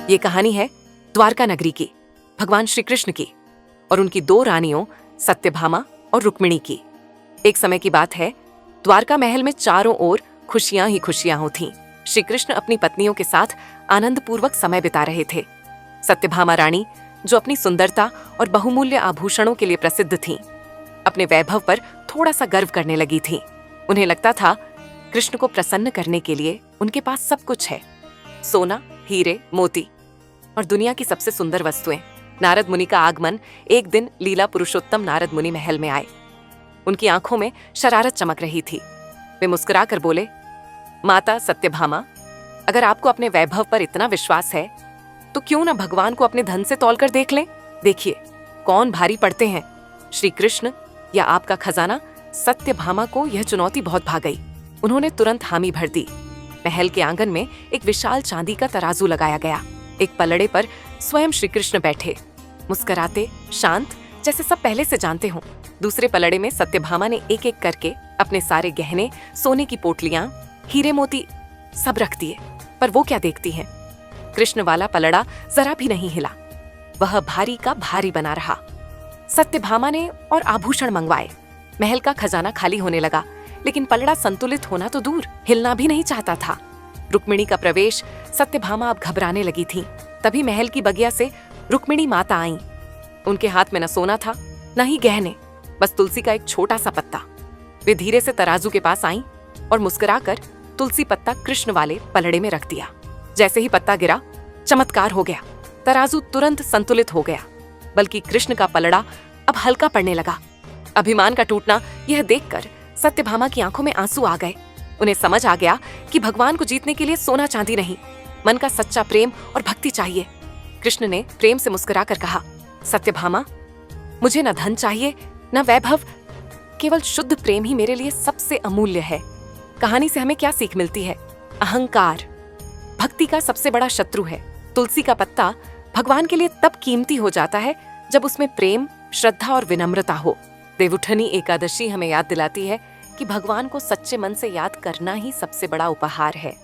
ये कहानी है द्वारका नगरी की, भगवान श्री कृष्ण की और उनकी दो रानियों सत्यभामा और रुक्मिणी की। एक समय की बात है, द्वारका महल में चारों ओर खुशियां ही खुशियां होती। श्री कृष्ण अपनी पत्नियों के साथ आनंद पूर्वक समय बिता रहे थे। सत्यभामा रानी, जो अपनी सुंदरता और बहुमूल्य आभूषणों के लिए प्रसिद्ध थीं, अपने वैभव पर थोड़ा सा गर्व करने लगी थीं। उन्हें लगता था कृष्ण को प्रसन्न करने के लिए उनके पास सब कुछ है, सोना, हीरे, मोती और दुनिया की सबसे सुंदर वस्तुएं। नारद मुनि का आगमन एक दिन लीला पुरुषोत्तम नारद मुनि महल में आए। उनकी आंखों में शरारत चमक रही थी। वे मुस्कुराकर बोले, माता सत्यभामा, अगर आपको अपने वैभव पर इतना विश्वास है तो क्यों ना भगवान को अपने धन से तौलकर देख लें। देखिए कौन भारी पड़ते हैं, श्री कृष्ण या आपका खजाना। सत्यभामा को यह चुनौती बहुत भा गई। उन्होंने तुरंत हामी भर दी। महल के आंगन में एक विशाल चांदी का तराजू लगाया गया। एक पलड़े पर स्वयं श्री कृष्ण बैठे, मुस्कुराते, शांत, जैसे सब पहले से जानते हों। दूसरे पलड़े में सत्यभामा ने एक एक करके अपने सारे गहने, सोने की पोटलियां, हीरे मोती सब रख दिए। पर वो क्या देखती हैं, कृष्ण वाला पलड़ा जरा भी नहीं हिला। वह भारी का भारी बना रहा। सत्यभामा ने और आभूषण मंगवाए। महल का खजाना खाली होने लगा, लेकिन पलड़ा संतुलित होना तो दूर, हिलना भी नहीं चाहता था। रुक्मिणी का प्रवेश, सत्यभामा अब घबराने लगी थीं। तभी महल की बगिया से रुक्मिणी माता आईं। उनके हाथ में न सोना था, न ही गहने, बस तुलसी का एक छोटा सा पत्ता। वे धीरे से तराजू के पास आईं और मुस्कुराकर तुलसी पत्ता कृष्ण वाले पलड़े में रख दिया। जैसे ही पत्ता गिरा, चमत्कार हो गया। तराजू तुरंत संतुलित हो गया, बल्कि कृष्ण का पलड़ा अब हल्का पड़ने लगा। अभिमान का टूटना यह देखकर सत्यभामा की आंखों में आंसू आ गए। उन्हें समझ आ गया कि भगवान को जीतने के लिए सोना चांदी नहीं, मन का सच्चा प्रेम और भक्ति चाहिए। कृष्ण ने प्रेम से मुस्कुराकर कहा, सत्यभामा, मुझे न धन चाहिए न वैभव, केवल शुद्ध प्रेम ही मेरे लिए सबसे अमूल्य है। कहानी से हमें क्या सीख मिलती है? अहंकार भक्ति का सबसे बड़ा शत्रु है। तुलसी का पत्ता भगवान के लिए तब कीमती हो जाता है जब उसमें प्रेम, श्रद्धा और विनम्रता हो। देवउठनी एकादशी हमें याद दिलाती है कि भगवान को सच्चे मन से याद करना ही सबसे बड़ा उपहार है।